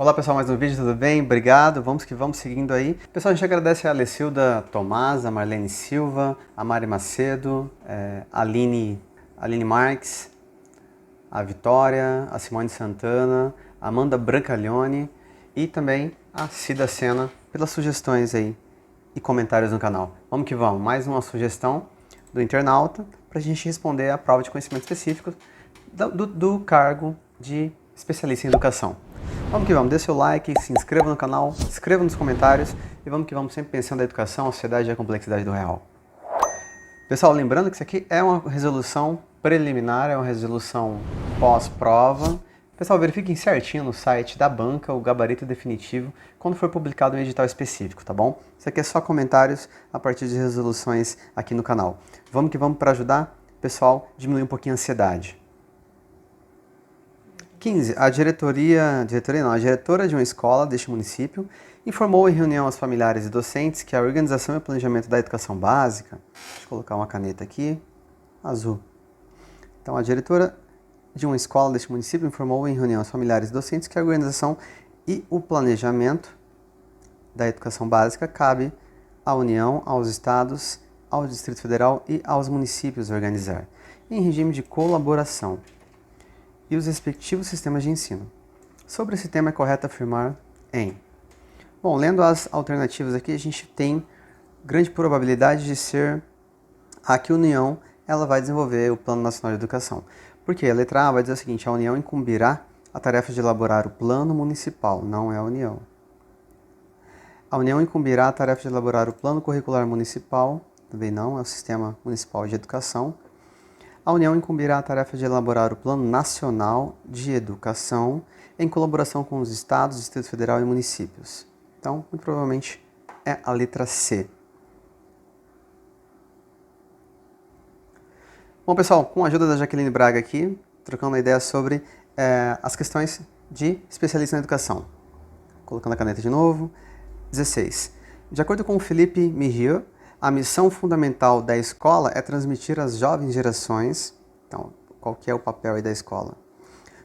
Olá pessoal, mais um vídeo, tudo bem? Obrigado, vamos que vamos seguindo aí. Pessoal, a gente agradece a Alecilda Tomás, a Marlene Silva, a Mari Macedo, a Aline Marques, a Vitória, a Simone Santana, a Amanda Brancalione e também a Cida Sena pelas sugestões aí e comentários no canal. Vamos que vamos, mais uma sugestão do internauta para a gente responder a prova de conhecimento específico do cargo de especialista em educação. Vamos que vamos, dê seu like, se inscreva no canal, escreva nos comentários e vamos que vamos, sempre pensando na educação, a sociedade e a complexidade do real. Pessoal, lembrando que isso aqui é uma resolução preliminar, é uma resolução pós-prova. Pessoal, verifiquem certinho no site da banca o gabarito definitivo quando for publicado um edital específico, tá bom? Isso aqui é só comentários a partir de resoluções aqui no canal. Vamos que vamos para ajudar o pessoal a diminuir um pouquinho a ansiedade. 15. A diretora de uma escola deste município informou em reunião aos familiares e docentes que a organização e o planejamento da educação básica, deixa eu colocar uma caneta aqui, azul. Então, a diretora de uma escola deste município informou em reunião aos familiares e docentes que a organização e o planejamento da educação básica cabe à União, aos estados, ao Distrito Federal e aos municípios organizar, em regime de colaboração, e os respectivos sistemas de ensino. Sobre esse tema é correto afirmar em... Bom, lendo as alternativas aqui, a gente tem grande probabilidade de ser a que a União ela vai desenvolver o Plano Nacional de Educação. Porque a letra A vai dizer o seguinte: a União incumbirá a tarefa de elaborar o Plano Municipal, não é a União. A União incumbirá a tarefa de elaborar o Plano Curricular Municipal, também não, é o Sistema Municipal de Educação. A União incumbirá a tarefa de elaborar o Plano Nacional de Educação em colaboração com os estados, Distrito Federal e municípios. Então, muito provavelmente é a letra C. Bom, pessoal, com a ajuda da Jaqueline Braga aqui, trocando uma ideia sobre as questões de especialista na educação. Colocando a caneta de novo. 16. De acordo com o Felipe Mihir, a missão fundamental da escola é transmitir às jovens gerações, então, qual que é o papel aí da escola?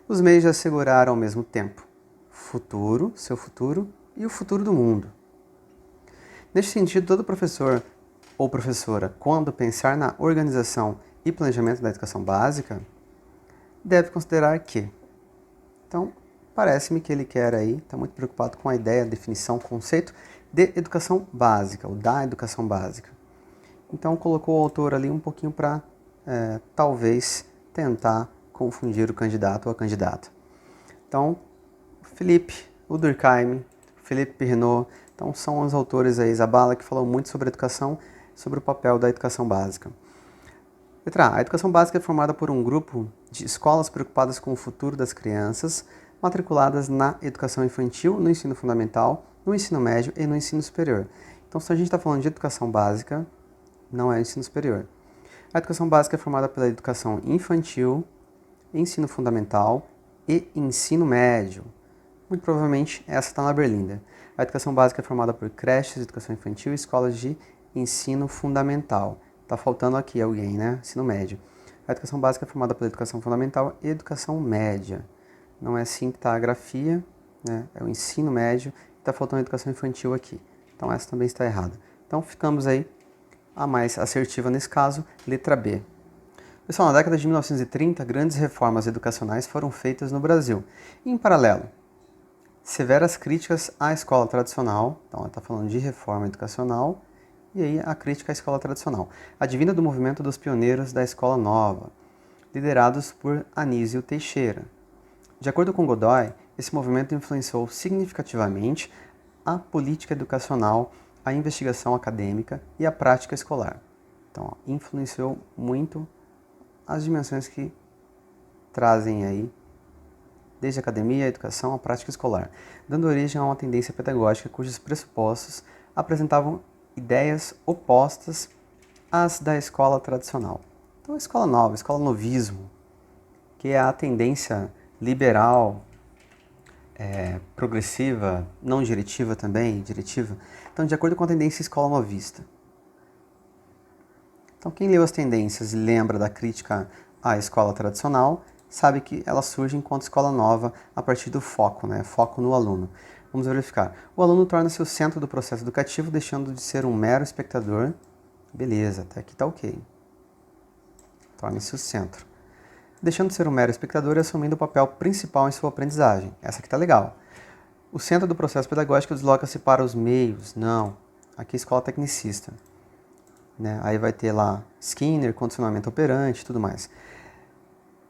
Os meios de assegurar ao mesmo tempo futuro, seu futuro e o futuro do mundo. Neste sentido, todo professor ou professora, quando pensar na organização e planejamento da educação básica, deve considerar que... Então, parece-me que ele quer aí, está muito preocupado com a ideia, definição, conceito de educação básica, ou da educação básica. Então colocou o autor ali um pouquinho para, talvez, tentar confundir o candidato ou a candidata. Então, Felipe, o Durkheim, Felipe Pirnot, então são os autores aí, Zabala, que falam muito sobre educação, sobre o papel da educação básica. Letra A. A educação básica é formada por um grupo de escolas preocupadas com o futuro das crianças, matriculadas na educação infantil, no ensino fundamental, no ensino médio e no ensino superior. Então, se a gente está falando de educação básica, não é ensino superior. A educação básica é formada pela educação infantil, ensino fundamental e ensino médio. Muito provavelmente essa está na Berlinda. A educação básica é formada por creches, educação infantil e escolas de ensino fundamental. Está faltando aqui alguém, né? Ensino médio. A educação básica é formada pela educação fundamental e educação média. Não é assim que está a grafia, né? É o ensino médio. Está faltando a educação infantil aqui. Então essa também está errada. Então ficamos aí, a mais assertiva nesse caso, letra B. Pessoal, na década de 1930, grandes reformas educacionais foram feitas no Brasil. E, em paralelo, severas críticas à escola tradicional, então ela está falando de reforma educacional, e aí a crítica à escola tradicional, advinda do movimento dos pioneiros da escola nova, liderados por Anísio Teixeira. De acordo com Godoy, esse movimento influenciou significativamente a política educacional, a investigação acadêmica e a prática escolar. Então, influenciou muito as dimensões que trazem aí, desde a academia, a educação, a prática escolar, dando origem a uma tendência pedagógica cujos pressupostos apresentavam ideias opostas às da escola tradicional. Então, a escola nova, a escola novismo, que é a tendência liberal, progressiva, não diretiva também, diretiva. Então, de acordo com a tendência escola novista. Então, quem leu as tendências e lembra da crítica à escola tradicional, sabe que ela surge enquanto escola nova a partir do foco, né? Foco no aluno. Vamos verificar. O aluno torna-se o centro do processo educativo, deixando de ser um mero espectador. Beleza, até aqui tá ok. Torna-se o centro. Deixando de ser um mero espectador e assumindo o papel principal em sua aprendizagem. Essa aqui tá legal. O centro do processo pedagógico desloca-se para os meios. Não. Aqui é escola tecnicista. Né? Aí vai ter lá Skinner, condicionamento operante e tudo mais.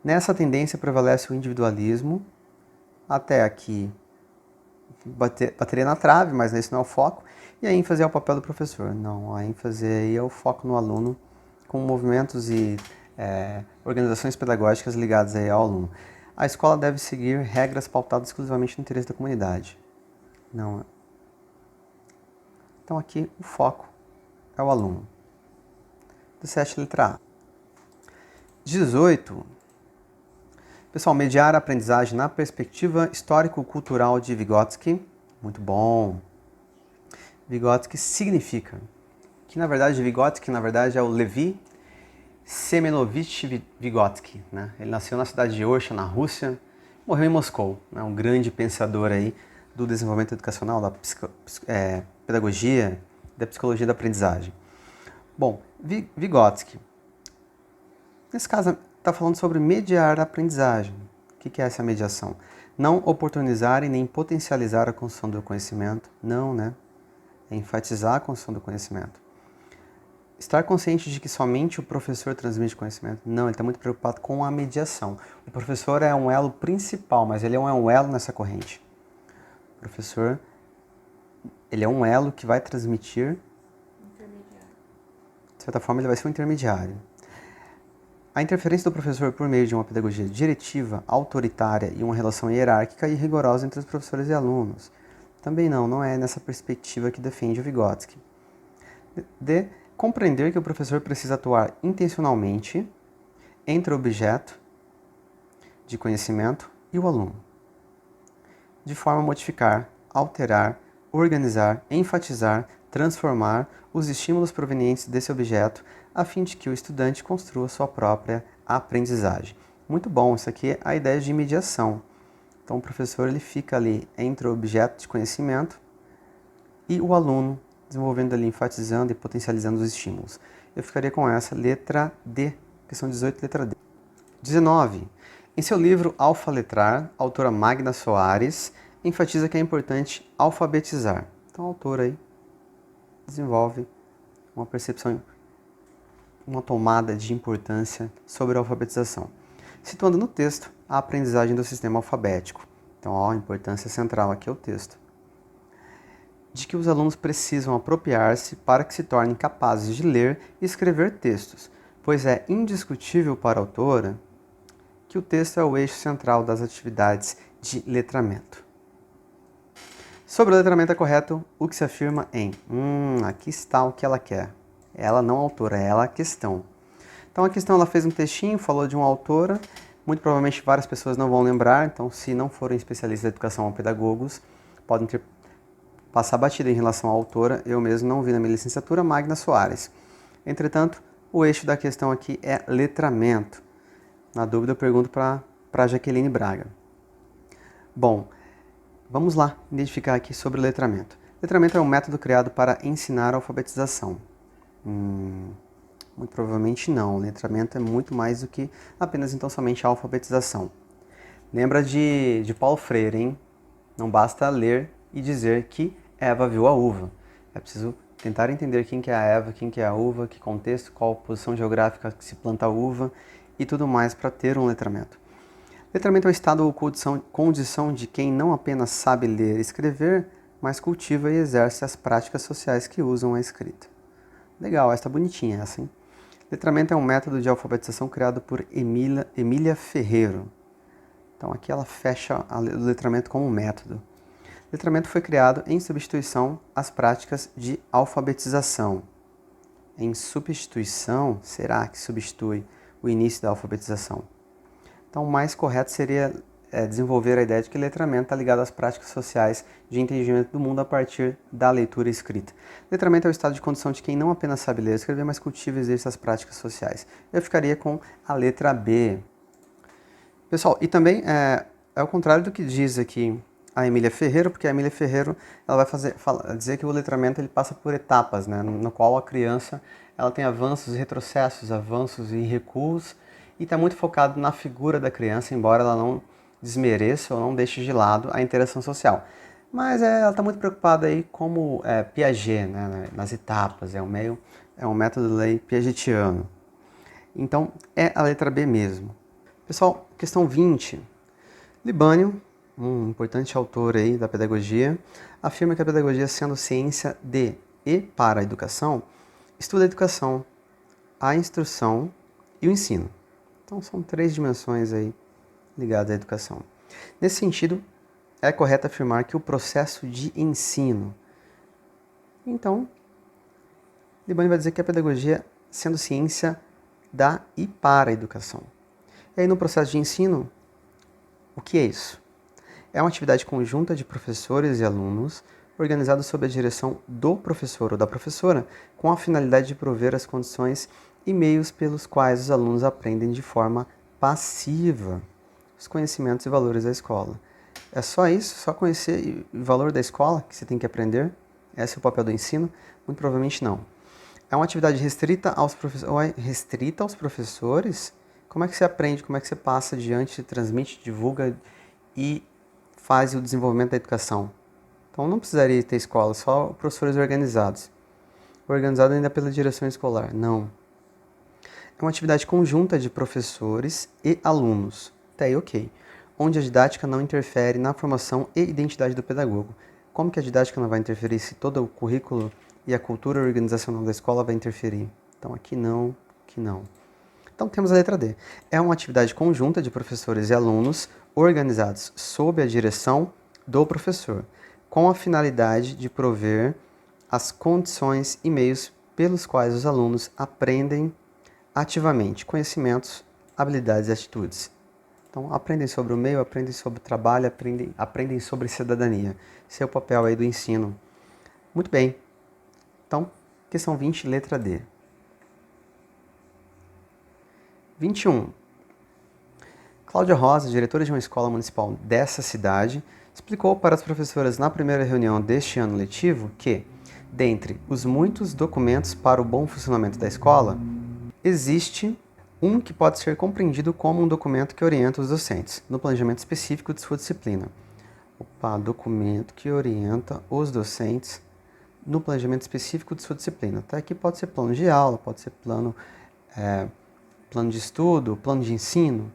Nessa tendência prevalece o individualismo. Até aqui bateria na trave, mas esse não é o foco. E a ênfase é o papel do professor. Não, a ênfase aí é o foco no aluno, com movimentos e organizações pedagógicas ligadas aí ao aluno. A escola deve seguir regras pautadas exclusivamente no interesse da comunidade. Não. Então aqui o foco é o aluno. 17, letra A. 18. Pessoal, mediar a aprendizagem na perspectiva histórico-cultural de Vygotsky. Muito bom. Vygotsky significa que, na verdade, Vygotsky, é o Levi Semenovich Vygotsky. Né? Ele nasceu na cidade de Orsha, na Rússia, morreu em Moscou. Né? Um grande pensador aí do desenvolvimento educacional, da pedagogia, da psicologia da aprendizagem. Bom, Vygotsky, nesse caso, está falando sobre mediar a aprendizagem. O que é essa mediação? Não oportunizar e nem potencializar a construção do conhecimento. Não, né? É enfatizar a construção do conhecimento. Estar consciente de que somente o professor transmite conhecimento. Não, ele está muito preocupado com a mediação. O professor é um elo principal, mas ele é um elo nessa corrente. O professor, ele é um elo que vai transmitir. De certa forma, ele vai ser um intermediário. A interferência do professor por meio de uma pedagogia diretiva, autoritária e uma relação hierárquica e rigorosa entre os professores e alunos. Também não é nessa perspectiva que defende o Vygotsky. D. Compreender que o professor precisa atuar intencionalmente entre o objeto de conhecimento e o aluno, de forma a modificar, alterar, organizar, enfatizar, transformar os estímulos provenientes desse objeto a fim de que o estudante construa sua própria aprendizagem. Muito bom, isso aqui é a ideia de mediação. Então o professor ele fica ali entre o objeto de conhecimento e o aluno, desenvolvendo ali, enfatizando e potencializando os estímulos. Eu ficaria com essa, letra D, questão 18, letra D. 19. Em seu livro Alfa Letrar, a autora Magda Soares enfatiza que é importante alfabetizar. Então a autora aí desenvolve uma percepção, uma tomada de importância sobre a alfabetização, situando no texto a aprendizagem do sistema alfabético. Então, a importância central aqui é o texto. De que os alunos precisam apropriar-se para que se tornem capazes de ler e escrever textos, pois é indiscutível para a autora que o texto é o eixo central das atividades de letramento. Sobre o letramento é correto o que se afirma em aqui está o que ela quer. Ela não a autora, ela a questão. Então a questão ela fez um textinho, falou de uma autora, muito provavelmente várias pessoas não vão lembrar, então se não forem especialistas da educação ou pedagogos, podem passar batida em relação à autora, eu mesmo não vi na minha licenciatura, Magda Soares. Entretanto, o eixo da questão aqui é letramento. Na dúvida eu pergunto para Jaqueline Braga. Bom, vamos lá identificar aqui sobre o letramento. Letramento é um método criado para ensinar a alfabetização. Muito provavelmente não. O letramento é muito mais do que apenas então somente a alfabetização. Lembra de Paulo Freire, hein? Não basta ler e dizer que Eva viu a uva. É preciso tentar entender quem que é a Eva, quem que é a uva, que contexto, qual posição geográfica que se planta a uva e tudo mais para ter um letramento. Letramento é o estado ou condição de quem não apenas sabe ler e escrever, mas cultiva e exerce as práticas sociais que usam a escrita. Legal, essa tá bonitinha essa, hein? Letramento é um método de alfabetização criado por Emília Ferreiro. Então aqui ela fecha o letramento como um método. Letramento foi criado em substituição às práticas de alfabetização. Em substituição, será que substitui o início da alfabetização? Então o mais correto seria desenvolver a ideia de que letramento está ligado às práticas sociais de entendimento do mundo a partir da leitura escrita. Letramento é o estado de condição de quem não apenas sabe ler e escrever, mas cultiva e exerce as práticas sociais. Eu ficaria com a letra B. Pessoal, e também é o contrário do que diz aqui a Emília Ferreiro, porque a Emília Ferreiro ela vai dizer que o letramento ele passa por etapas, né, no qual a criança ela tem avanços e retrocessos, avanços e recuos, e está muito focado na figura da criança, embora ela não desmereça ou não deixe de lado a interação social. Mas ela está muito preocupada aí como Piaget, né, nas etapas, é um método de lei piagetiano. Então é a letra B mesmo. Pessoal, questão 20. Libânio, um importante autor aí da pedagogia, afirma que a pedagogia, sendo ciência de e para a educação, estuda a educação, a instrução e o ensino. Então são três dimensões aí ligadas à educação. Nesse sentido, é correto afirmar que o processo de ensino. Então, Libânio vai dizer que a pedagogia, sendo ciência da e para a educação. E aí no processo de ensino, o que é isso? É uma atividade conjunta de professores e alunos, organizado sob a direção do professor ou da professora, com a finalidade de prover as condições e meios pelos quais os alunos aprendem de forma passiva os conhecimentos e valores da escola. É só isso? Só conhecer o valor da escola que você tem que aprender? Esse é o papel do ensino? Muito provavelmente não. É uma atividade restrita aos professores? Como é que você aprende? Como é que você passa adiante, transmite, divulga e faz o desenvolvimento da educação? Então não precisaria ter escola, só professores organizados. Organizado ainda pela direção escolar? Não. É uma atividade conjunta de professores e alunos. Até aí, ok. Onde a didática não interfere na formação e identidade do pedagogo. Como que a didática não vai interferir se todo o currículo e a cultura organizacional da escola vai interferir? Então aqui não, aqui não. Então temos a letra D. É uma atividade conjunta de professores e alunos organizados sob a direção do professor, com a finalidade de prover as condições e meios pelos quais os alunos aprendem ativamente conhecimentos, habilidades e atitudes. Então, aprendem sobre o meio, aprendem sobre o trabalho, aprendem sobre cidadania. Esse é o papel aí do ensino. Muito bem. Então, questão 20, letra D. 21. Cláudia Rosa, diretora de uma escola municipal dessa cidade, explicou para as professoras na primeira reunião deste ano letivo que, dentre os muitos documentos para o bom funcionamento da escola, existe um que pode ser compreendido como um documento que orienta os docentes no planejamento específico de sua disciplina. Opa, documento que orienta os docentes no planejamento específico de sua disciplina. Até aqui pode ser plano de aula, pode ser plano de estudo, plano de ensino,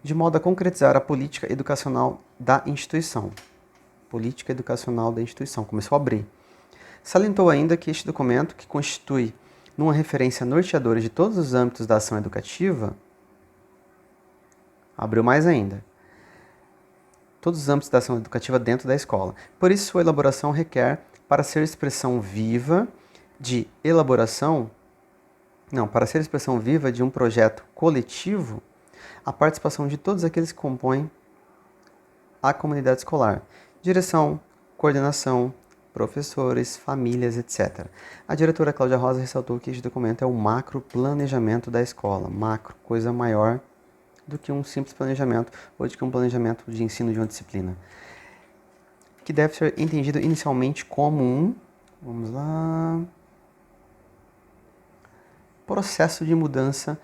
de modo a concretizar a política educacional da instituição. Política educacional da instituição, começou a abrir. Salientou ainda que este documento, que constitui numa referência norteadora de todos os âmbitos da ação educativa, abriu mais ainda, todos os âmbitos da ação educativa dentro da escola. Por isso, sua elaboração requer, para ser expressão viva de um projeto coletivo, a participação de todos aqueles que compõem a comunidade escolar. Direção, coordenação, professores, famílias, etc. A diretora Cláudia Rosa ressaltou que este documento é o macro planejamento da escola. Macro, coisa maior do que um simples planejamento ou de que um planejamento de ensino de uma disciplina. Que deve ser entendido inicialmente como processo de mudança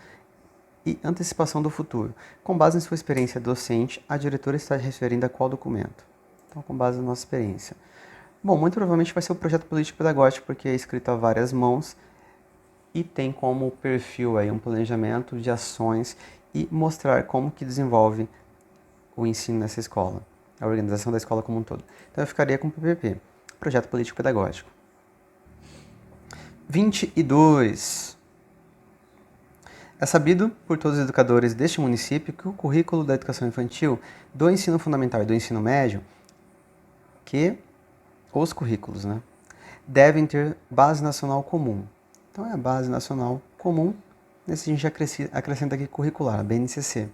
e antecipação do futuro. Com base em sua experiência docente, a diretora está referindo a qual documento? Então, com base na nossa experiência. Bom, muito provavelmente vai ser o projeto político-pedagógico, porque é escrito a várias mãos e tem como perfil aí um planejamento de ações e mostrar como que desenvolve o ensino nessa escola, a organização da escola como um todo. Então eu ficaria com o PPP, projeto político-pedagógico. 22. É sabido por todos os educadores deste município que o currículo da educação infantil, do ensino fundamental e do ensino médio, que os currículos, devem ter base nacional comum. Então é a base nacional comum, nesse a gente acrescenta aqui curricular, a BNCC,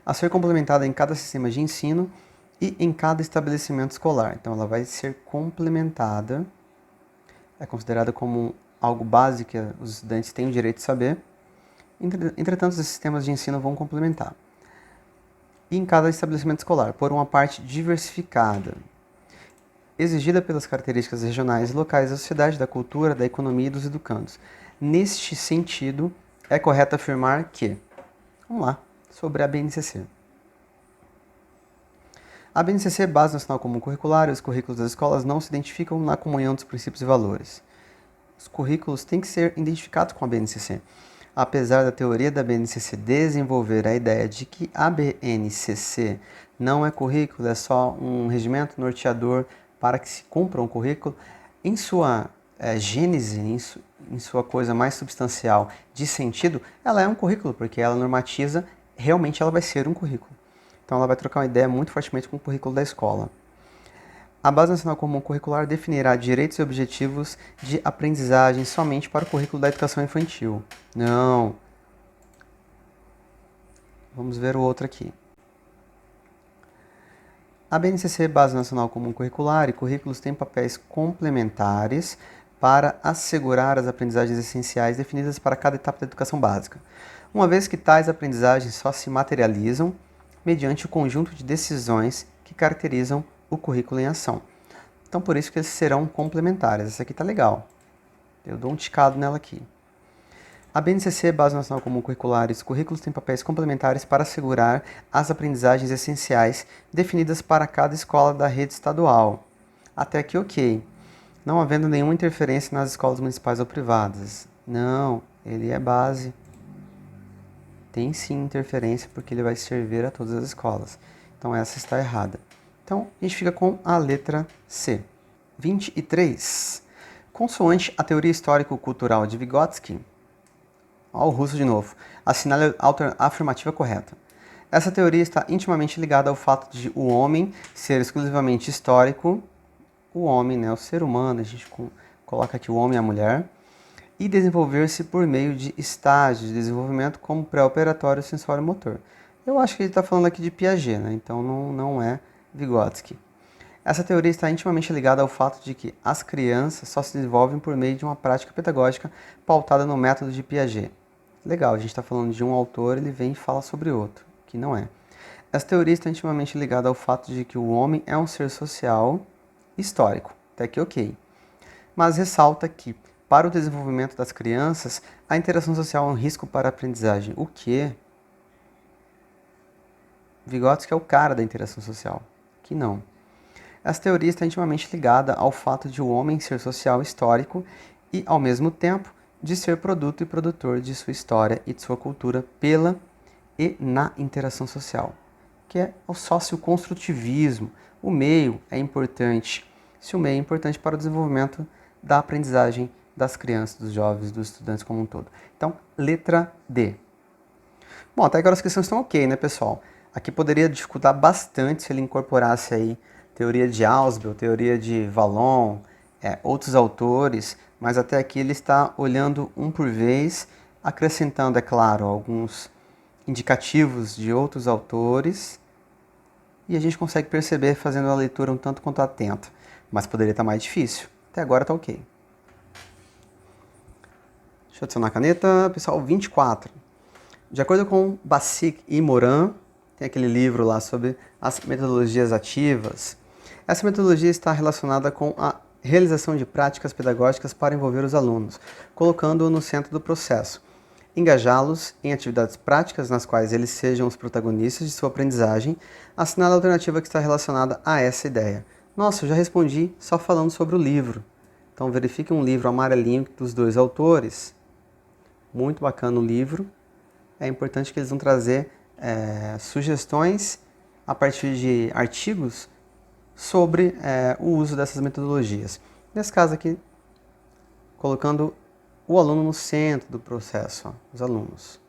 a ser complementada em cada sistema de ensino e em cada estabelecimento escolar. Então ela vai ser complementada, é considerada como algo básico que os estudantes têm o direito de saber. Entretanto, os sistemas de ensino vão complementar. e em cada estabelecimento escolar, por uma parte diversificada, exigida pelas características regionais e locais da sociedade, da cultura, da economia e dos educandos. Neste sentido, é correto afirmar que, vamos lá, sobre a BNCC. A BNCC, Base Nacional Comum Curricular, e os currículos das escolas não se identificam na comunhão dos princípios e valores. Os currículos têm que ser identificados com a BNCC. Apesar da teoria da BNCC desenvolver a ideia de que a BNCC não é currículo, é só um regimento norteador para que se cumpra um currículo, em sua gênese, em sua coisa mais substancial de sentido, ela é um currículo, porque ela normatiza, realmente ela vai ser um currículo. Então ela vai trocar uma ideia muito fortemente com o currículo da escola. A Base Nacional Comum Curricular definirá direitos e objetivos de aprendizagem somente para o currículo da educação infantil. Não. Vamos ver o outro aqui. A BNCC, Base Nacional Comum Curricular, e currículos têm papéis complementares para assegurar as aprendizagens essenciais definidas para cada etapa da educação básica, uma vez que tais aprendizagens só se materializam mediante o conjunto de decisões que caracterizam o currículo em ação. Então, por isso que eles serão complementares. Essa aqui tá legal. Eu dou um ticado nela aqui. A BNCC, Base Nacional Comum Curricular, e os currículos têm papéis complementares para assegurar as aprendizagens essenciais definidas para cada escola da rede estadual. Até aqui, ok. Não havendo nenhuma interferência nas escolas municipais ou privadas. Não, ele é base. Tem sim interferência porque ele vai servir a todas as escolas. Então essa está errada. Então a gente fica com a letra C. 23. Consoante a teoria histórico-cultural de Vygotsky, ó, o russo de novo, assinale a afirmativa correta. Essa teoria está intimamente ligada ao fato de o homem ser exclusivamente histórico, o homem, né, o ser humano, a gente coloca aqui o homem e a mulher, e desenvolver-se por meio de estágios de desenvolvimento como pré-operatório, sensório e motor. Eu acho que ele está falando aqui de Piaget, né? Então não é Vygotsky. Essa teoria está intimamente ligada ao fato de que as crianças só se desenvolvem por meio de uma prática pedagógica pautada no método de Piaget. Legal, a gente está falando de um autor, ele vem e fala sobre outro, que não é. Essa teoria está intimamente ligada ao fato de que o homem é um ser social histórico, até que ok. Mas ressalta que, para o desenvolvimento das crianças, a interação social é um risco para a aprendizagem. O quê? Vygotsky é o cara da interação social. Que não. Essa teoria está intimamente ligada ao fato de o homem ser social histórico e, ao mesmo tempo, de ser produto e produtor de sua história e de sua cultura pela e na interação social, que é o socioconstrutivismo. O meio é importante. Se o meio é importante para o desenvolvimento da aprendizagem das crianças, dos jovens, dos estudantes como um todo. Então, letra D. Bom, até agora as questões estão ok, né, pessoal? Aqui poderia dificultar bastante se ele incorporasse aí teoria de Ausubel, teoria de Vallon, outros autores, mas até aqui ele está olhando um por vez, acrescentando, é claro, alguns indicativos de outros autores, e a gente consegue perceber fazendo a leitura um tanto quanto atenta, mas poderia estar mais difícil. Até agora está ok. Deixa eu adicionar a caneta, pessoal, 24. De acordo com Bassic e Morin, tem aquele livro lá sobre as metodologias ativas. Essa metodologia está relacionada com a realização de práticas pedagógicas para envolver os alunos, colocando-o no centro do processo, engajá-los em atividades práticas nas quais eles sejam os protagonistas de sua aprendizagem, assinala a alternativa que está relacionada a essa ideia. Nossa, eu já respondi só falando sobre o livro. Então verifique um livro amarelinho dos dois autores. Muito bacana o livro. É importante que eles vão trazer sugestões a partir de artigos sobre o uso dessas metodologias. Nesse caso aqui, colocando o aluno no centro do processo, ó, os alunos.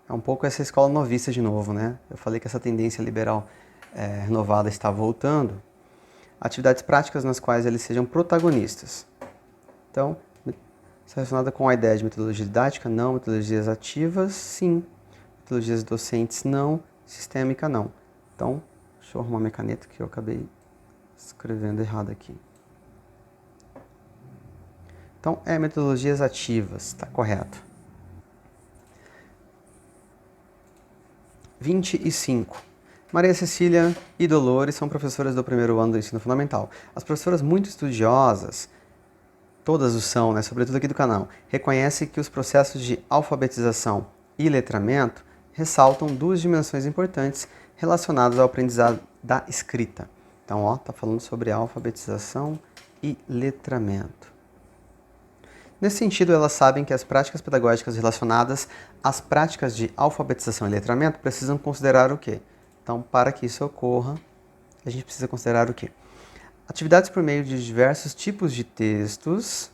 É um pouco essa escola novista de novo, né? Eu falei que essa tendência liberal renovada está voltando. Atividades práticas nas quais eles sejam protagonistas. Então, relacionada com a ideia de metodologia didática, não. Metodologias ativas, sim. Metodologias docentes, não. Sistêmica, não. Então, deixa eu arrumar minha caneta que eu acabei escrevendo errado aqui. Então, metodologias ativas, está correto. 25. Maria Cecília e Dolores são professoras do primeiro ano do ensino fundamental. As professoras muito estudiosas, todas o são, né, sobretudo aqui do canal, reconhecem que os processos de alfabetização e letramento ressaltam duas dimensões importantes relacionadas ao aprendizado da escrita. Então, ó, tá falando sobre alfabetização e letramento. Nesse sentido, elas sabem que as práticas pedagógicas relacionadas às práticas de alfabetização e letramento precisam considerar o quê? Então, para que isso ocorra, a gente precisa considerar o quê? Atividades por meio de diversos tipos de textos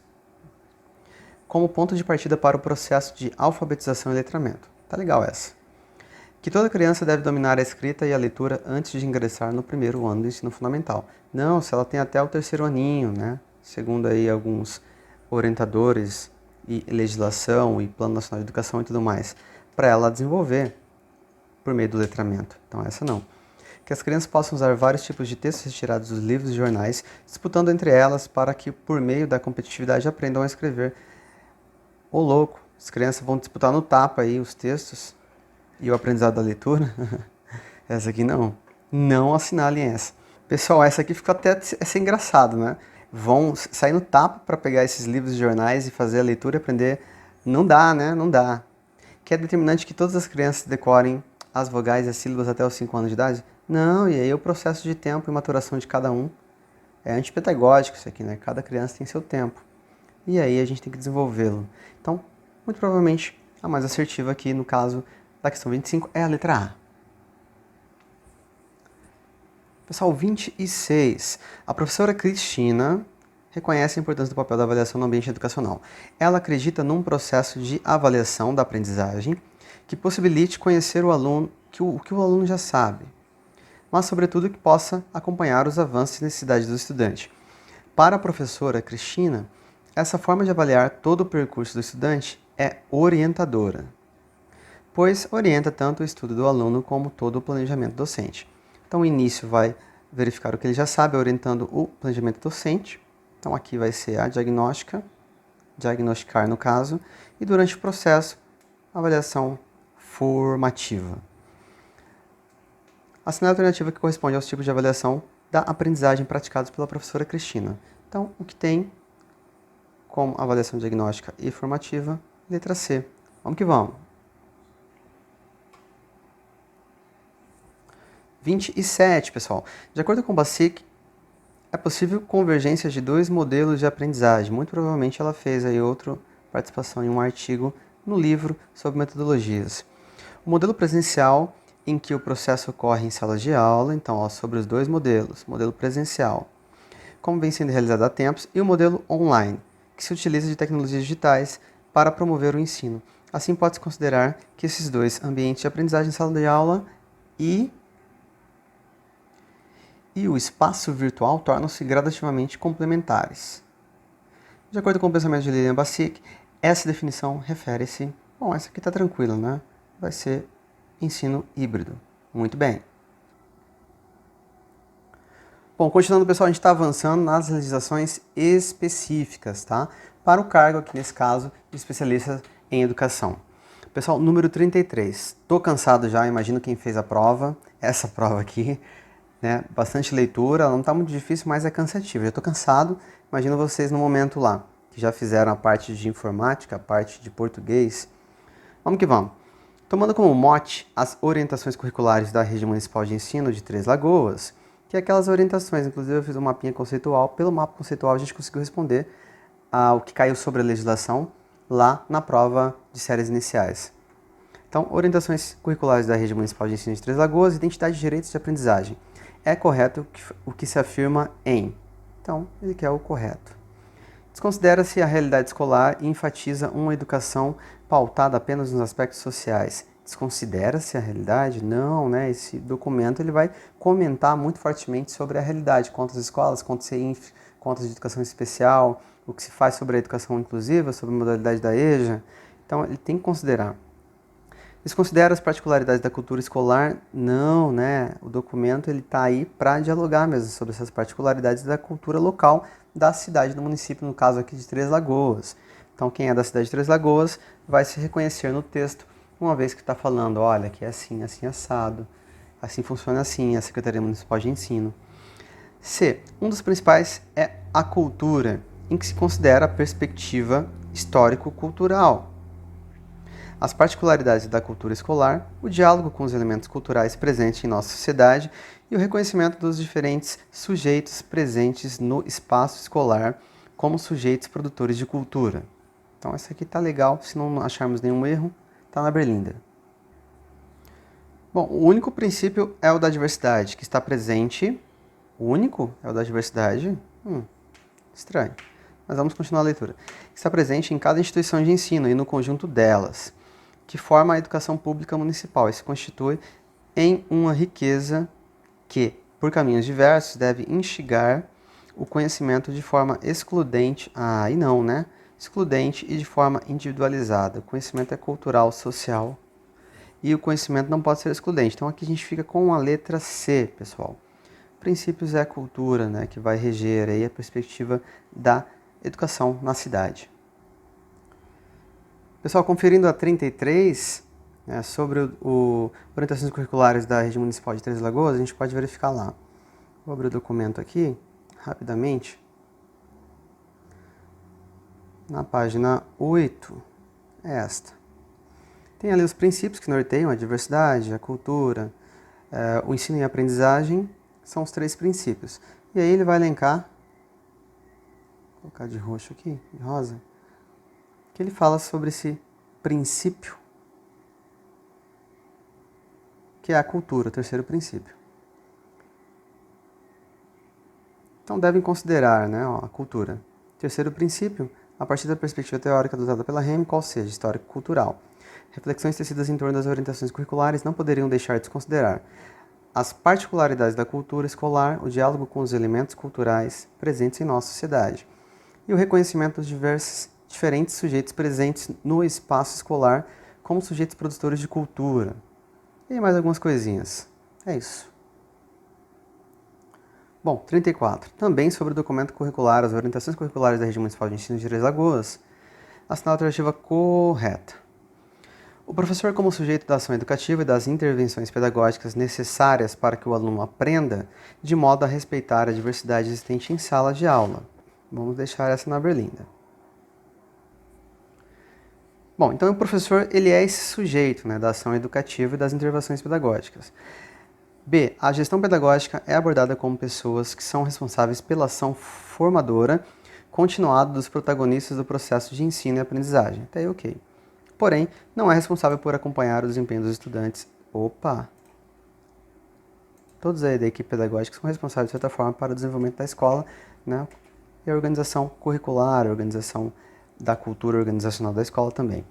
como ponto de partida para o processo de alfabetização e letramento. Tá legal essa. Que toda criança deve dominar a escrita e a leitura antes de ingressar no primeiro ano do ensino fundamental. Não, se ela tem até o terceiro aninho, né? Segundo aí alguns orientadores e legislação e Plano Nacional de Educação e tudo mais, para ela desenvolver por meio do letramento. Então essa não. Que as crianças possam usar vários tipos de textos retirados dos livros e jornais, disputando entre elas para que, por meio da competitividade, aprendam a escrever. Ô louco, as crianças vão disputar no tapa aí os textos e o aprendizado da leitura. Essa aqui não. Não assinalem essa. Pessoal, essa aqui ficou até ser engraçado, né? Vão sair no tapa para pegar esses livros e jornais e fazer a leitura e aprender. Não dá, né? Não dá. Que é determinante que todas as crianças decorem as vogais e as sílabas até os 5 anos de idade? Não, e aí o processo de tempo e maturação de cada um. É antipedagógico isso aqui, né? Cada criança tem seu tempo. E aí a gente tem que desenvolvê-lo. Então, muito provavelmente, a mais assertiva aqui, no caso da questão 25, é a letra A. Pessoal, 26. A professora Cristina reconhece a importância do papel da avaliação no ambiente educacional. Ela acredita num processo de avaliação da aprendizagem que possibilite conhecer o aluno, o que o aluno já sabe, mas, sobretudo, que possa acompanhar os avanços e necessidades do estudante. Para a professora Cristina, essa forma de avaliar todo o percurso do estudante é orientadora, pois orienta tanto o estudo do aluno como todo o planejamento docente. Então, o início vai verificar o que ele já sabe, orientando o planejamento docente. Então, aqui vai ser a diagnóstica, diagnosticar no caso, e durante o processo, a avaliação formativa. Assinale a alternativa que corresponde aos tipos de avaliação da aprendizagem praticados pela professora Cristina. Então, o que tem como avaliação diagnóstica e formativa? Letra C. Vamos que vamos. 27, pessoal. De acordo com o Basic, é possível convergência de dois modelos de aprendizagem. Muito provavelmente ela fez aí outra participação em um artigo no livro sobre metodologias. O modelo presencial, em que o processo ocorre em salas de aula, então, ó, sobre os dois modelos. Modelo presencial, como vem sendo realizado há tempos, e o modelo online, que se utiliza de tecnologias digitais para promover o ensino. Assim, pode-se considerar que esses dois ambientes de aprendizagem em sala de aula e o espaço virtual tornam-se gradativamente complementares. De acordo com o pensamento de Lilian Basic, essa definição refere-se... Bom, essa aqui está tranquila, né? Vai ser ensino híbrido. Muito bem. Bom, continuando, pessoal, a gente está avançando nas legislações específicas, tá? Para o cargo, aqui nesse caso, de especialista em educação. Pessoal, número 33. Tô cansado já, imagino quem fez a prova, essa prova aqui, né? Bastante leitura, ela não está muito difícil, mas é cansativa. Já estou cansado, imagino vocês no momento lá, que já fizeram a parte de informática, a parte de português. Vamos que vamos. Tomando como mote as orientações curriculares da Rede Municipal de Ensino de Três Lagoas, que é aquelas orientações, inclusive eu fiz um mapinha conceitual, pelo mapa conceitual a gente conseguiu responder ao que caiu sobre a legislação lá na prova de séries iniciais. Então, orientações curriculares da Rede Municipal de Ensino de Três Lagoas, identidade de direitos de aprendizagem. É correto o que se afirma em. Então, ele quer o correto. Desconsidera-se a realidade escolar e enfatiza uma educação pautada apenas nos aspectos sociais. Desconsidera-se a realidade? Não, né? Esse documento ele vai comentar muito fortemente sobre a realidade, quantas escolas, quantos CEINF, quantas de educação especial, o que se faz sobre a educação inclusiva, sobre a modalidade da EJA. Então, ele tem que considerar. Desconsidera as particularidades da cultura escolar? Não, né? O documento ele está aí para dialogar mesmo sobre essas particularidades da cultura local da cidade, do município, no caso aqui de Três Lagoas. Então, quem é da cidade de Três Lagoas vai se reconhecer no texto, uma vez que está falando, olha, que é assim, assim, assado. Assim funciona assim a Secretaria Municipal de Ensino. C. Um dos principais é a cultura, em que se considera a perspectiva histórico-cultural, as particularidades da cultura escolar, o diálogo com os elementos culturais presentes em nossa sociedade e o reconhecimento dos diferentes sujeitos presentes no espaço escolar como sujeitos produtores de cultura. Então essa aqui tá legal, se não acharmos nenhum erro, tá na berlinda. Bom, o único princípio é o da diversidade, que está presente. O único é o da diversidade? Estranho. Mas vamos continuar a leitura. Está presente em cada instituição de ensino e no conjunto delas, que forma a educação pública municipal e se constitui em uma riqueza que, por caminhos diversos, deve instigar o conhecimento de forma excludente. E não, né? Excludente e de forma individualizada. O conhecimento é cultural, social e o conhecimento não pode ser excludente. Então aqui a gente fica com a letra C, pessoal. Princípios é a cultura, né, que vai reger aí a perspectiva da educação na cidade. Pessoal, conferindo a 33, sobre orientações curriculares da Rede Municipal de Três Lagoas, a gente pode verificar lá. Vou abrir o documento aqui, rapidamente. Na página 8, é esta. Tem ali os princípios que norteiam a diversidade, a cultura, o ensino e a aprendizagem, são os 3 princípios. E aí ele vai elencar, vou colocar de roxo aqui, de rosa, que ele fala sobre esse princípio, que é a cultura, o terceiro princípio. Então devem considerar, né, a cultura. Terceiro princípio, a partir da perspectiva teórica adotada pela REM, qual seja, histórico-cultural. Reflexões tecidas em torno das orientações curriculares não poderiam deixar de desconsiderar as particularidades da cultura escolar, o diálogo com os elementos culturais presentes em nossa sociedade e o reconhecimento dos diferentes sujeitos presentes no espaço escolar como sujeitos produtores de cultura. E mais algumas coisinhas. É isso. Bom, 34. Também sobre o documento curricular, as orientações curriculares da Rede Municipal de Ensino de Três Lagoas, assinar a alternativa correta. O professor, como sujeito da ação educativa e das intervenções pedagógicas necessárias para que o aluno aprenda, de modo a respeitar a diversidade existente em sala de aula. Vamos deixar essa na berlinda. Bom, então o professor ele é esse sujeito, né, da ação educativa e das intervenções pedagógicas. B. A gestão pedagógica é abordada como pessoas que são responsáveis pela ação formadora continuada dos protagonistas do processo de ensino e aprendizagem. Até aí, ok. Porém, não é responsável por acompanhar o desempenho dos estudantes. Todos aí da equipe pedagógica são responsáveis, de certa forma, para o desenvolvimento da escola, né? E a organização curricular, a organização da cultura organizacional da escola também.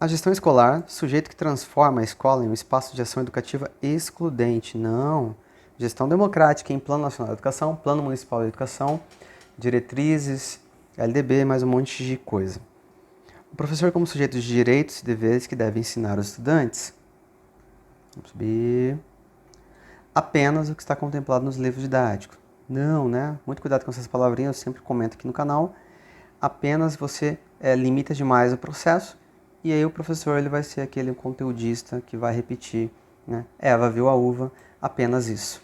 A gestão escolar, sujeito que transforma a escola em um espaço de ação educativa excludente. Não. Gestão democrática em Plano Nacional de Educação, Plano Municipal de Educação, diretrizes, LDB, mais um monte de coisa. O professor como sujeito de direitos e deveres que deve ensinar os estudantes. Vamos subir. Apenas o que está contemplado nos livros didáticos. Não, né? Muito cuidado com essas palavrinhas, eu sempre comento aqui no canal. Apenas você limita demais o processo e aí o professor ele vai ser aquele conteudista que vai repetir, né? Eva viu a uva, apenas isso.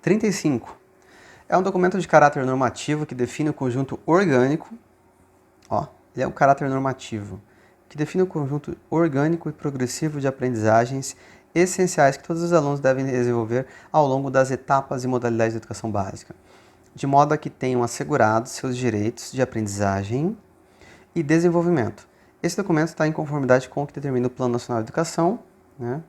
35. É um documento de caráter normativo que define o conjunto orgânico. Ele é um caráter normativo, que define o conjunto orgânico e progressivo de aprendizagens essenciais que todos os alunos devem desenvolver ao longo das etapas e modalidades de educação básica, de modo a que tenham assegurados seus direitos de aprendizagem e desenvolvimento. Esse documento está em conformidade com o que determina o Plano Nacional de Educação, né,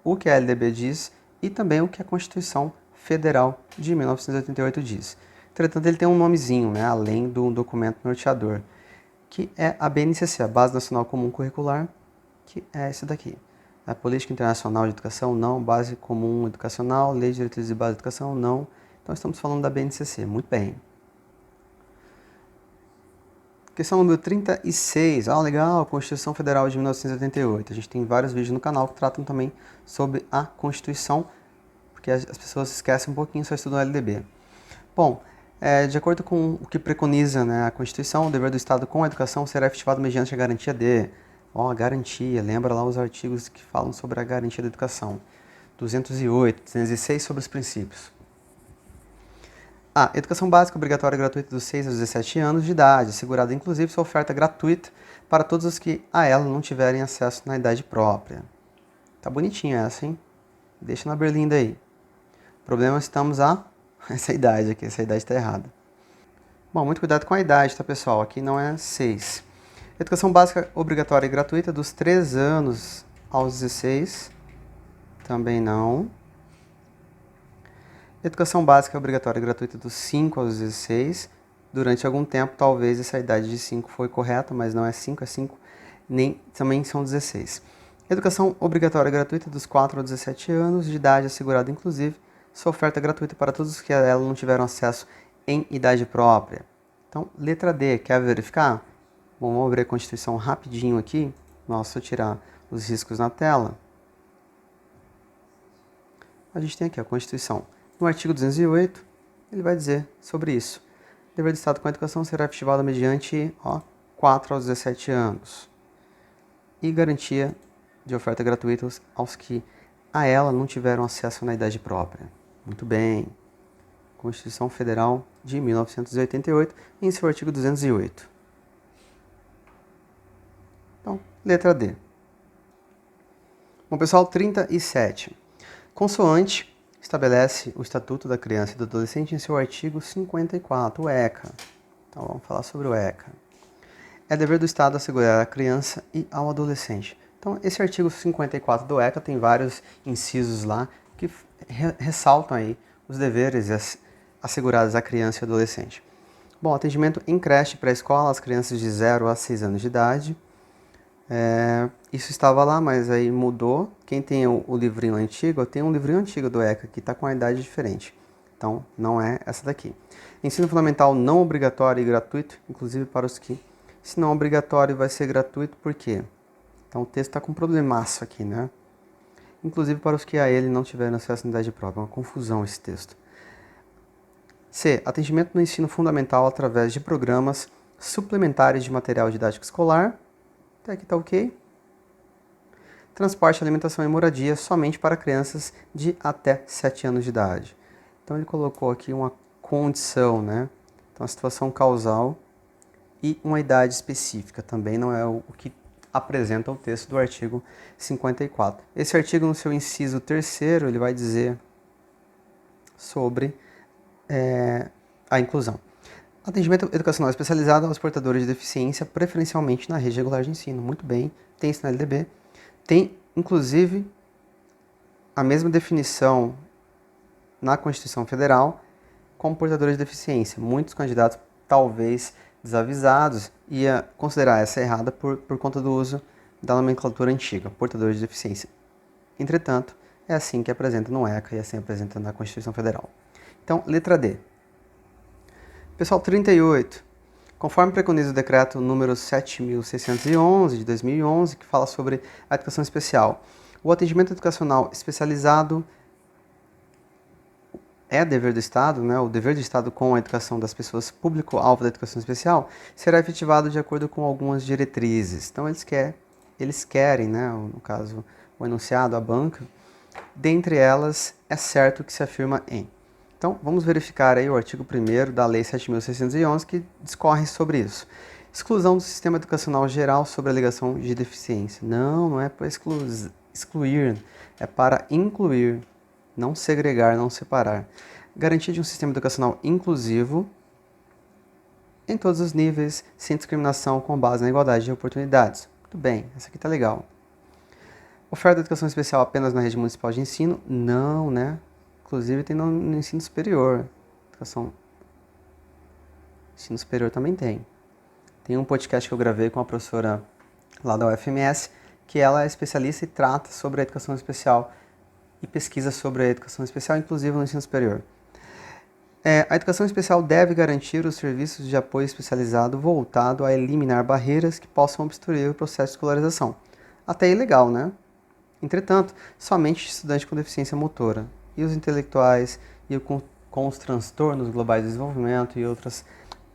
o que a LDB diz e também o que a Constituição Federal de 1988 diz. Entretanto, ele tem um nomezinho, né, além do documento norteador, que é a BNCC, a Base Nacional Comum Curricular, que é esse daqui. A Política Internacional de Educação, não. Base Comum Educacional, Lei de Diretrizes de Base de Educação, não. Então estamos falando da BNCC, muito bem. Questão número 36, legal, Constituição Federal de 1988. A gente tem vários vídeos no canal que tratam também sobre a Constituição, porque as pessoas esquecem um pouquinho, só estudam LDB. Bom, de acordo com o que preconiza, né, a Constituição, o dever do Estado com a educação será efetivado mediante a garantia de Ó, a garantia, lembra lá os artigos que falam sobre a garantia da educação. 208, 206 sobre os princípios. Educação básica obrigatória e gratuita dos 6 aos 17 anos de idade, assegurada inclusive sua oferta gratuita para todos os que a ela não tiverem acesso na idade própria. Tá bonitinha essa, hein? Deixa na berlinda aí. O problema é que estamos essa idade aqui, essa idade está errada. Bom, muito cuidado com a idade, tá, pessoal? Aqui não é 6. Educação básica obrigatória e gratuita dos 3 anos aos 16. Também não. Educação básica obrigatória e gratuita dos 5 aos 16. Durante algum tempo, talvez essa idade de 5 foi correta, mas não é 5, é 5, nem também são 16. Educação obrigatória e gratuita dos 4 aos 17 anos de idade, assegurada inclusive sua oferta gratuita para todos os que a ela não tiveram acesso em idade própria. Então, letra D, quer verificar? Bom, vamos abrir a Constituição rapidinho aqui. Nossa, eu tirar os riscos na tela. A gente tem aqui a Constituição. No artigo 208, ele vai dizer sobre isso. O dever do Estado com a educação será efetivado mediante 4 aos 17 anos. E garantia de oferta gratuita aos que a ela não tiveram acesso na idade própria. Muito bem. Constituição Federal de 1988, em seu artigo 208. Então, letra D. Bom, pessoal, 37. Consoante estabelece o Estatuto da Criança e do Adolescente em seu artigo 54, o ECA. Então, vamos falar sobre o ECA. É dever do Estado assegurar à criança e ao adolescente. Então, esse artigo 54 do ECA tem vários incisos lá que ressaltam aí os deveres assegurados à criança e adolescente. Bom, atendimento em creche pré-escola às crianças de 0 a 6 anos de idade. Isso estava lá, mas aí mudou. Quem tem o livrinho antigo, tem um livrinho antigo do ECA que está com a idade diferente. Então, não é essa daqui. Ensino fundamental não obrigatório e gratuito, inclusive para os que, se não obrigatório, vai ser gratuito, por quê? Então, o texto está com um problemaço aqui, né? Inclusive para os que a ele não tiveram acesso à idade própria. É uma confusão esse texto. C. Atendimento no ensino fundamental através de programas suplementares de material didático escolar. Até aqui está ok. Transporte, alimentação e moradia somente para crianças de até 7 anos de idade. Então ele colocou aqui uma condição, né? Então a situação causal e uma idade específica. Também não é o que apresenta o texto do artigo 54. Esse artigo, no seu inciso 3º, ele vai dizer sobre a inclusão. Atendimento educacional especializado aos portadores de deficiência, preferencialmente na rede regular de ensino. Muito bem, tem isso na LDB. Tem, inclusive, a mesma definição na Constituição Federal como portadores de deficiência. Muitos candidatos, talvez desavisados, ia considerar essa errada por conta do uso da nomenclatura antiga, portadores de deficiência. Entretanto, é assim que apresenta no ECA e assim apresenta na Constituição Federal. Então, letra D. Pessoal, 38. Conforme preconiza o decreto número 7.611 de 2011, que fala sobre a educação especial, o atendimento educacional especializado é dever do Estado, né? O dever do Estado com a educação das pessoas público-alvo da educação especial será efetivado de acordo com algumas diretrizes. Então, eles querem, né? No caso, o enunciado, a banca, dentre elas, é certo que se afirma em. Então, vamos verificar aí o artigo 1º da Lei 7.611, que discorre sobre isso. Exclusão do sistema educacional geral sobre a alegação de deficiência. Não é para excluir, é para incluir, não segregar, não separar. Garantia de um sistema educacional inclusivo em todos os níveis, sem discriminação, com base na igualdade de oportunidades. Muito bem, essa aqui está legal. Oferta de educação especial apenas na rede municipal de ensino? Não, né? Inclusive tem no ensino superior. Ensino superior também tem. Tem um podcast que eu gravei com a professora lá da UFMS, que ela é especialista e trata sobre a educação especial e pesquisa sobre a educação especial, inclusive no ensino superior. A educação especial deve garantir os serviços de apoio especializado voltado a eliminar barreiras que possam obstruir o processo de escolarização. Até aí legal, né? Entretanto, somente estudantes com deficiência motora e os intelectuais e com os transtornos globais de desenvolvimento e outras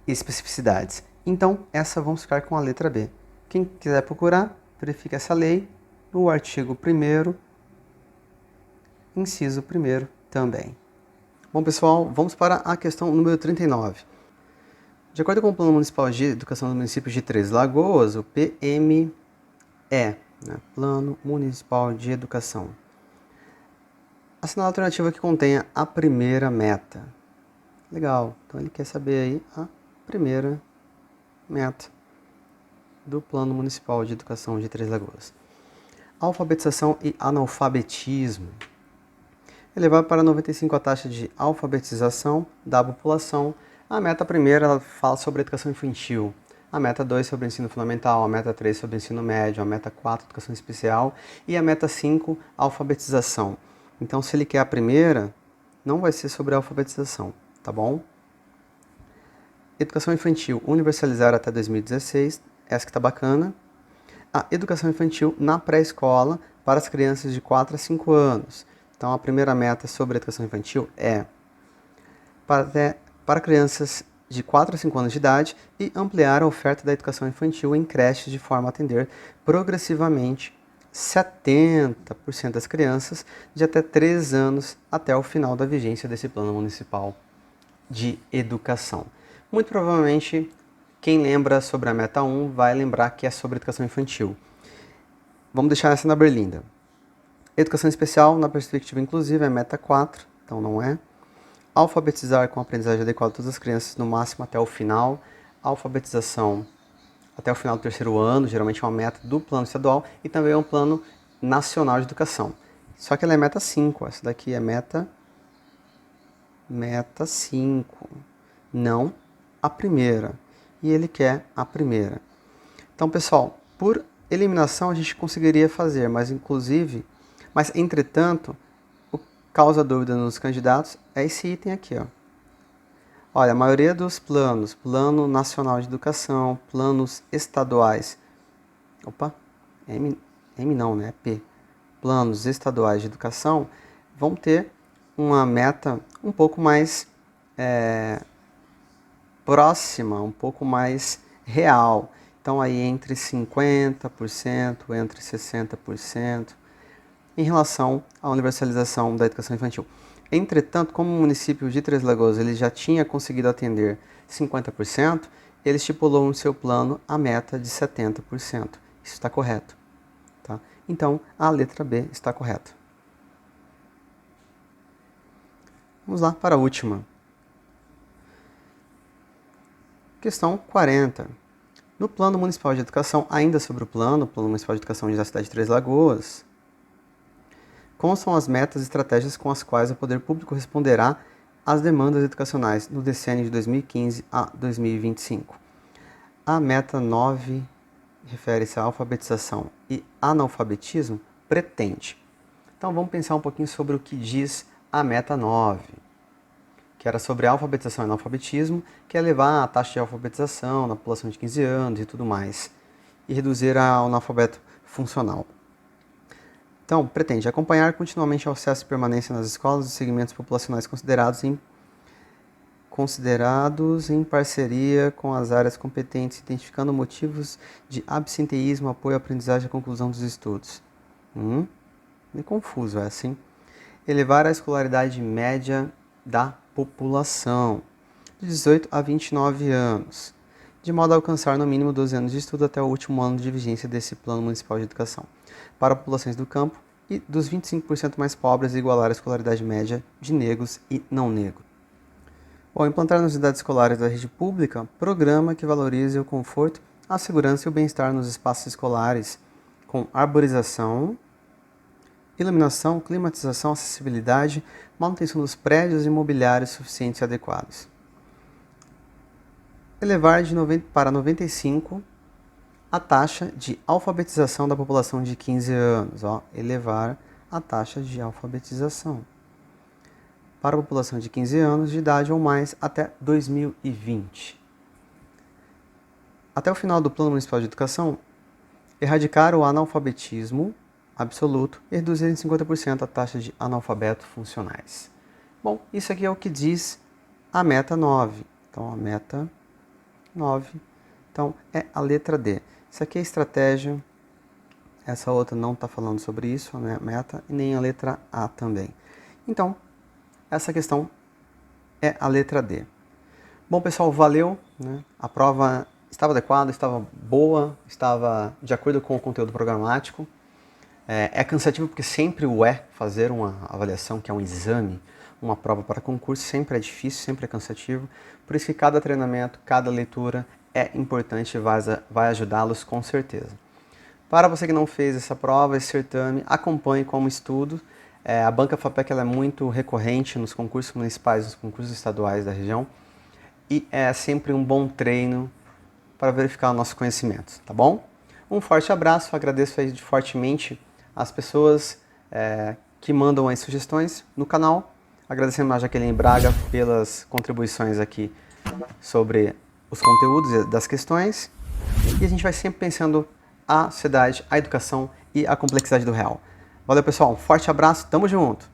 especificidades. Então, essa vamos ficar com a letra B. Quem quiser procurar, verifique essa lei no artigo 1º, inciso 1º também. Bom, pessoal, vamos para a questão número 39. De acordo com o Plano Municipal de Educação dos Municípios de Três Lagoas, o PME, Plano Municipal de Educação, assinala a alternativa que contenha a primeira meta. Legal, então ele quer saber aí a primeira meta do Plano Municipal de Educação de Três Lagoas. Alfabetização e analfabetismo. Elevar para 95 a taxa de alfabetização da população. A meta primeira ela fala sobre a educação infantil. A meta 2 sobre o ensino fundamental, a meta 3 sobre o ensino médio, a meta 4 educação especial e a meta 5 alfabetização. Então, se ele quer a primeira, não vai ser sobre a alfabetização, tá bom? Educação infantil universalizar até 2016, essa que tá bacana. A educação infantil na pré-escola para as crianças de 4 a 5 anos. Então, a primeira meta sobre a educação infantil é para crianças de 4 a 5 anos de idade e ampliar a oferta da educação infantil em creches de forma a atender progressivamente 70% das crianças de até 3 anos até o final da vigência desse Plano Municipal de Educação. Muito provavelmente, quem lembra sobre a meta 1 vai lembrar que é sobre educação infantil. Vamos deixar essa na berlinda. Educação especial, na perspectiva inclusiva, é meta 4, então não é. Alfabetizar com aprendizagem adequada todas as crianças, no máximo até o final. Alfabetização até o final do 3º ano, geralmente é uma meta do plano estadual e também é um plano nacional de educação. Só que ela é meta 5, essa daqui é meta 5, não a primeira. E ele quer a primeira. Então, pessoal, por eliminação a gente conseguiria fazer, mas entretanto, o que causa dúvida nos candidatos é esse item aqui, ó. Olha, a maioria dos planos, Plano Nacional de Educação, planos estaduais, M não, né? P. Planos estaduais de educação vão ter uma meta um pouco mais próxima, um pouco mais real. Então, aí entre 50%, entre 60%, em relação à universalização da educação infantil. Entretanto, como o município de Três Lagoas ele já tinha conseguido atender 50%, ele estipulou no seu plano a meta de 70%. Isso está correto. Tá? Então, a letra B está correta. Vamos lá para a última. Questão 40. No Plano Municipal de Educação, ainda sobre o Plano Municipal de Educação da cidade de Três Lagoas, constam as metas e estratégias com as quais o poder público responderá às demandas educacionais no decênio de 2015 a 2025. A meta 9 refere-se à alfabetização e analfabetismo pretende. Então vamos pensar um pouquinho sobre o que diz a meta 9, que era sobre alfabetização e analfabetismo, que é levar a taxa de alfabetização na população de 15 anos e tudo mais, e reduzir o analfabeto funcional. Então, pretende acompanhar continuamente o acesso e permanência nas escolas dos segmentos populacionais considerados em parceria com as áreas competentes, identificando motivos de absenteísmo, apoio à aprendizagem e à conclusão dos estudos. Meio confuso, é assim. Elevar a escolaridade média da população, de 18 a 29 anos, de modo a alcançar no mínimo 12 anos de estudo até o último ano de vigência desse Plano Municipal de Educação, para populações do campo e dos 25% mais pobres e igualar a escolaridade média de negros e não negros. Bom, implantar nas unidades escolares da rede pública programa que valorize o conforto, a segurança e o bem-estar nos espaços escolares, com arborização, iluminação, climatização, acessibilidade, manutenção dos prédios e mobiliários suficientes e adequados. Elevar para 95 a taxa de alfabetização da população de 15 anos. Elevar a taxa de alfabetização para a população de 15 anos de idade ou mais até 2020. Até o final do Plano Municipal de Educação, erradicar o analfabetismo absoluto e reduzir em 50% a taxa de analfabetos funcionais. Bom, isso aqui é o que diz a meta 9. Então, a meta 9 é a letra D. Isso aqui é a estratégia essa outra não está falando sobre isso, a meta, e nem a letra A também. Então, essa questão é a letra D. Bom, pessoal, valeu, né? A prova estava adequada, estava boa, estava de acordo com o conteúdo programático. É cansativo porque sempre fazer uma avaliação, que é um exame, uma prova para concurso, sempre é difícil, sempre é cansativo. Por isso que cada treinamento, cada leitura é importante e vai ajudá-los com certeza. Para você que não fez essa prova, esse certame, acompanhe como estudo. A banca FAPEC ela é muito recorrente nos concursos municipais, nos concursos estaduais da região. E é sempre um bom treino para verificar o nosso conhecimento, tá bom? Um forte abraço, agradeço aí fortemente as pessoas que mandam as sugestões no canal. Agradecendo a Jaqueline Braga pelas contribuições aqui sobre os conteúdos das questões. E a gente vai sempre pensando a sociedade, a educação e a complexidade do real. Valeu, pessoal. Um forte abraço. Tamo junto.